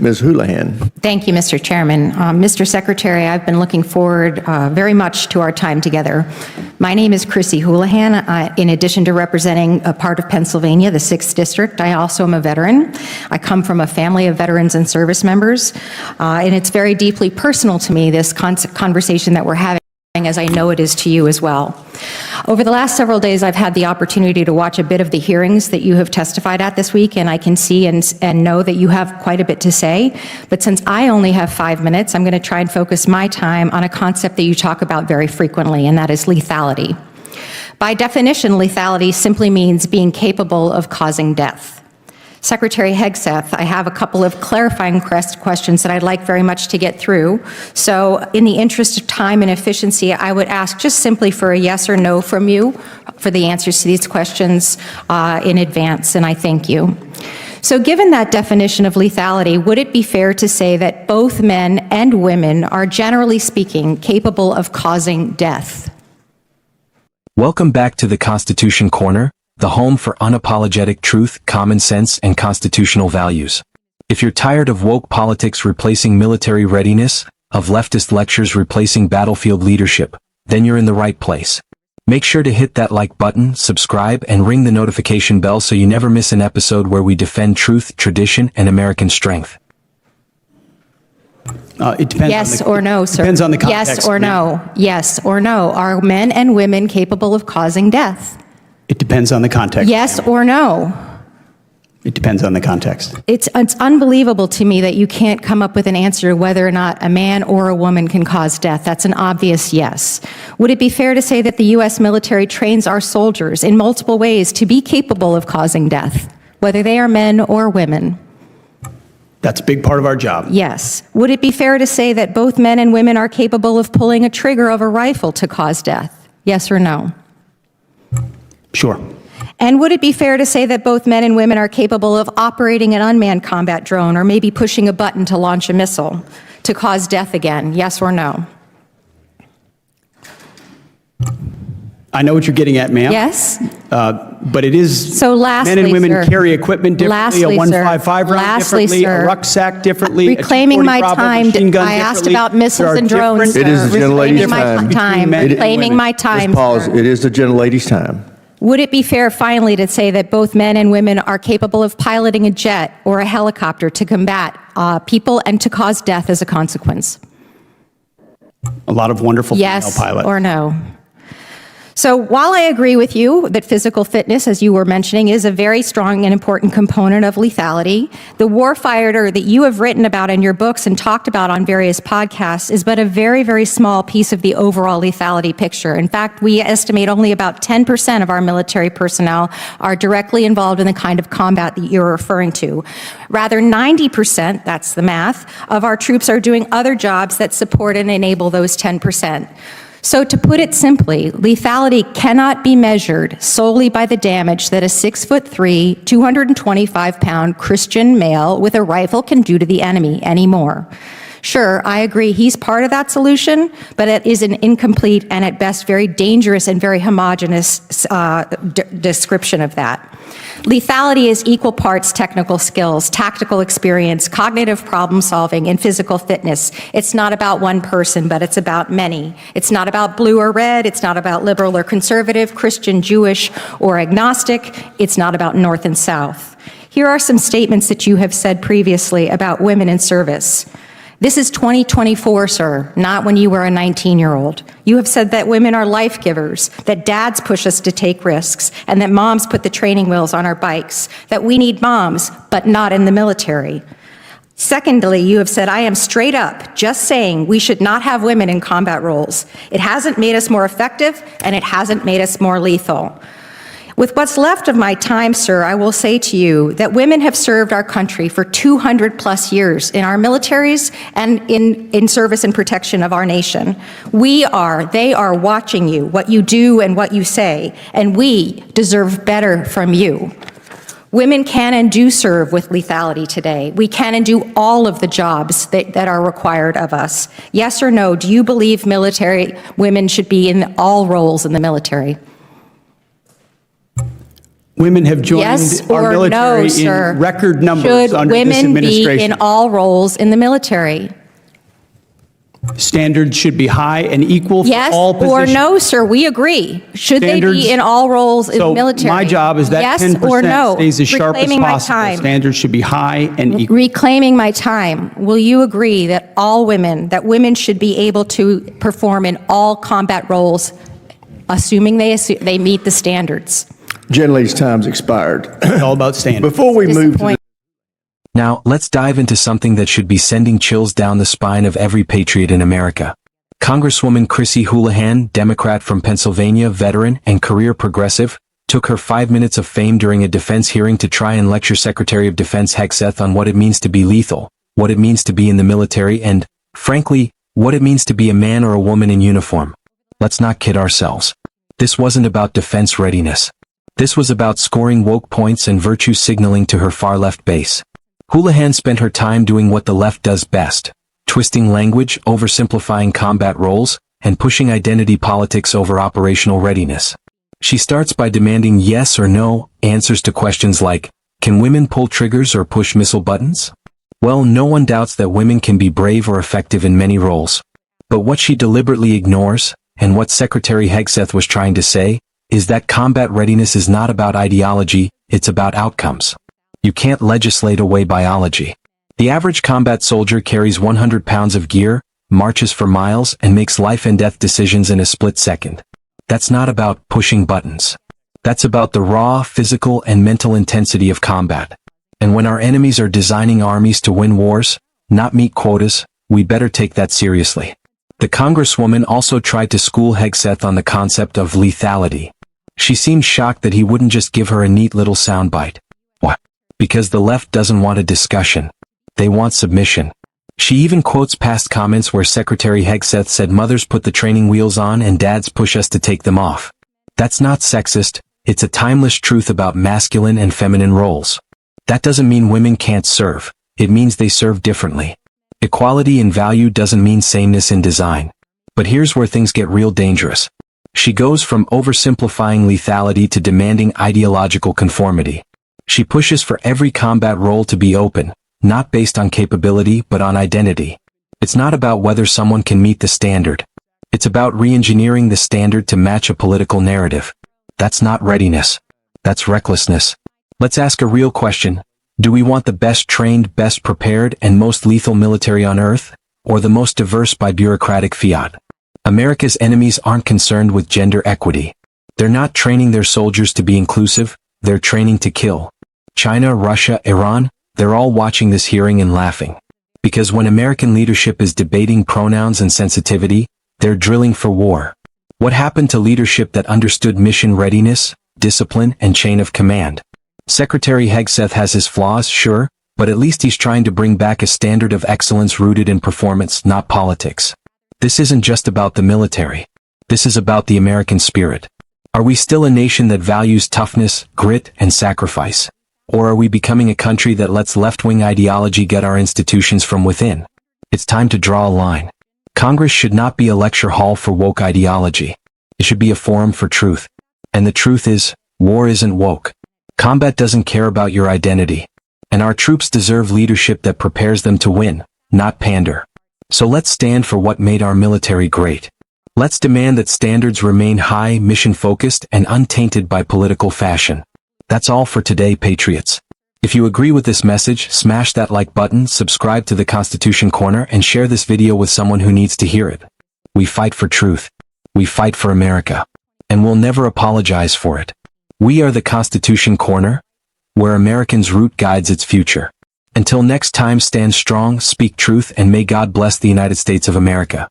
Ms. Houlahan. Thank you, Mr. Chairman. Mr. Secretary, I've been looking forward very much to our time together. My name is Chrissy Houlahan. In addition to representing a part of Pennsylvania, the 6th District, I also am a veteran. I come from a family of veterans and service members, and it's very deeply personal to me, this conversation that we're having, as I know it is to you as well. Over the last several days, I've had the opportunity to watch a bit of the hearings that you have testified at this week, and I can see and know that you have quite a bit to say. But since I only have 5 minutes, I'm going to try and focus my time on a concept that you talk about very frequently, and that is lethality. By definition, lethality simply means being capable of causing death. Secretary Hegseth, I have a couple of clarifying questions that I'd like very much to get through. So in the interest of time and efficiency, I would ask just simply for a yes or no from you for the answers to these questions in advance, and I thank you. So given that definition of lethality, would it be fair to say that both men and women are, generally speaking, capable of causing death? Welcome back to the Constitution Corner, the home for unapologetic truth, common sense, and constitutional values. If you're tired of woke politics replacing military readiness, of leftist lectures replacing battlefield leadership, then you're in the right place. Make sure to hit that like button, subscribe, and ring the notification bell so you never miss an episode where we defend truth, tradition, and American strength. It depends. Yes or no, sir? Depends on the context. Yes or no? Yes or no? Are men and women capable of causing death? It depends on the context. Yes or no? It depends on the context. It's unbelievable to me that you can't come up with an answer whether or not a man or a woman can cause death. That's an obvious yes. Would it be fair to say that the U.S. military trains our soldiers in multiple ways to be capable of causing death, whether they are men or women? That's a big part of our job. Yes. Would it be fair to say that both men and women are capable of pulling a trigger of a rifle to cause death? Yes or no? Sure. And would it be fair to say that both men and women are capable of operating an unmanned combat drone or maybe pushing a button to launch a missile to cause death again? Yes or no? I know what you're getting at, ma'am. Yes? But it is, So lastly, men and women sir, carry equipment differently, a 155 round differently, sir, a rucksack differently, reclaiming a my 240 Bravo time, machine gun I asked differently. about missiles There are and drones, different- It is the gentlelady's time. Reclaiming my time, Ms. Pauls, sir. it is the gentlelady's time. Would it be fair, finally, to say that both men and women are capable of piloting a jet or a helicopter to combat people and to cause death as a consequence? A lot of wonderful female Yes pilots. or no? So while I agree with you that physical fitness, as you were mentioning, is a very strong and important component of lethality, the warfighter that you have written about in your books and talked about on various podcasts is but a very, very small piece of the overall lethality picture. In fact, we estimate only about 10% of our military personnel are directly involved in the kind of combat that you're referring to. Rather, 90%, that's the math, of our troops are doing other jobs that support and enable those 10%. So to put it simply, lethality cannot be measured solely by the damage that a 6'3", 225-pound Christian male with a rifle can do to the enemy anymore. Sure, I agree he's part of that solution, but it is an incomplete and at best very dangerous and very homogeneous description of that. Lethality is equal parts technical skills, tactical experience, cognitive problem solving, and physical fitness. It's not about one person, but it's about many. It's not about blue or red. It's not about liberal or conservative, Christian, Jewish, or agnostic. It's not about North and South. Here are some statements that you have said previously about women in service. This is 2024, sir, not when you were a 19-year-old. You have said that women are life givers, that dads push us to take risks, and that moms put the training wheels on our bikes, that we need moms, but not in the military. Secondly, you have said, I am straight up just saying we should not have women in combat roles. It hasn't made us more effective, and it hasn't made us more lethal. With what's left of my time, sir, I will say to you that women have served our country for 200 plus years in our militaries and in service and protection of our nation. They are watching you, what you do and what you say, and we deserve better from you. Women can and do serve with lethality today. We can and do all of the jobs that are required of us. Yes or no, do you believe military women should be in all roles in the military? Women have joined Yes our or no, military sir? in record numbers Should under this women be administration. in all roles in the military? Standards should be high and equal for Yes all positions. or no, sir? We agree. Should they Standards- be in all roles in the So military? my job is that yes 10% or no? stays as sharp as Reclaiming my possible. time. Standards should be high and equal. Reclaiming my time. Will you agree that that women should be able to perform in all combat roles, assuming they meet the standards? Gentlelady's time's expired. It's all about standards. Before we move to Disappoint- Now, let's dive into something that should be sending chills down the spine of every patriot in America. Congresswoman Chrissy Houlahan, Democrat from Pennsylvania, veteran and career progressive, took her 5 minutes of fame during a defense hearing to try and lecture Secretary of Defense Hegseth on what it means to be lethal, what it means to be in the military, and, frankly, what it means to be a man or a woman in uniform. Let's not kid ourselves. This wasn't about defense readiness. This was about scoring woke points and virtue signaling to her far-left base. Houlahan spent her time doing what the left does best: twisting language, oversimplifying combat roles, and pushing identity politics over operational readiness. She starts by demanding yes or no answers to questions like, can women pull triggers or push missile buttons? Well, no one doubts that women can be brave or effective in many roles. But what she deliberately ignores, and what Secretary Hegseth was trying to say, is that combat readiness is not about ideology, it's about outcomes. You can't legislate away biology. The average combat soldier carries 100 pounds of gear, marches for miles, and makes life and death decisions in a split second. That's not about pushing buttons. That's about the raw, physical, and mental intensity of combat. And when our enemies are designing armies to win wars, not meet quotas, we better take that seriously. The Congresswoman also tried to school Hegseth on the concept of lethality. She seemed shocked that he wouldn't just give her a neat little soundbite. What? Because the left doesn't want a discussion. They want submission. She even quotes past comments where Secretary Hegseth said mothers put the training wheels on and dads push us to take them off. That's not sexist, it's a timeless truth about masculine and feminine roles. That doesn't mean women can't serve, it means they serve differently. Equality in value doesn't mean sameness in design. But here's where things get real dangerous. She goes from oversimplifying lethality to demanding ideological conformity. She pushes for every combat role to be open, not based on capability but on identity. It's not about whether someone can meet the standard. It's about re-engineering the standard to match a political narrative. That's not readiness. That's recklessness. Let's ask a real question. Do we want the best trained, best prepared, and most lethal military on earth, or the most diverse by bureaucratic fiat? America's enemies aren't concerned with gender equity. They're not training their soldiers to be inclusive, they're training to kill. China, Russia, Iran, they're all watching this hearing and laughing. Because when American leadership is debating pronouns and sensitivity, they're drilling for war. What happened to leadership that understood mission readiness, discipline, and chain of command? Secretary Hegseth has his flaws, sure, but at least he's trying to bring back a standard of excellence rooted in performance, not politics. This isn't just about the military. This is about the American spirit. Are we still a nation that values toughness, grit, and sacrifice? Or are we becoming a country that lets left-wing ideology gut our institutions from within? It's time to draw a line. Congress should not be a lecture hall for woke ideology. It should be a forum for truth. And the truth is, war isn't woke. Combat doesn't care about your identity. And our troops deserve leadership that prepares them to win, not pander. So let's stand for what made our military great. Let's demand that standards remain high, mission-focused, and untainted by political fashion. That's all for today, patriots. If you agree with this message, smash that like button, subscribe to the Constitution Corner, and share this video with someone who needs to hear it. We fight for truth. We fight for America. And we'll never apologize for it. We are the Constitution Corner, where Americans' root guides its future. Until next time, stand strong, speak truth, and may God bless the United States of America.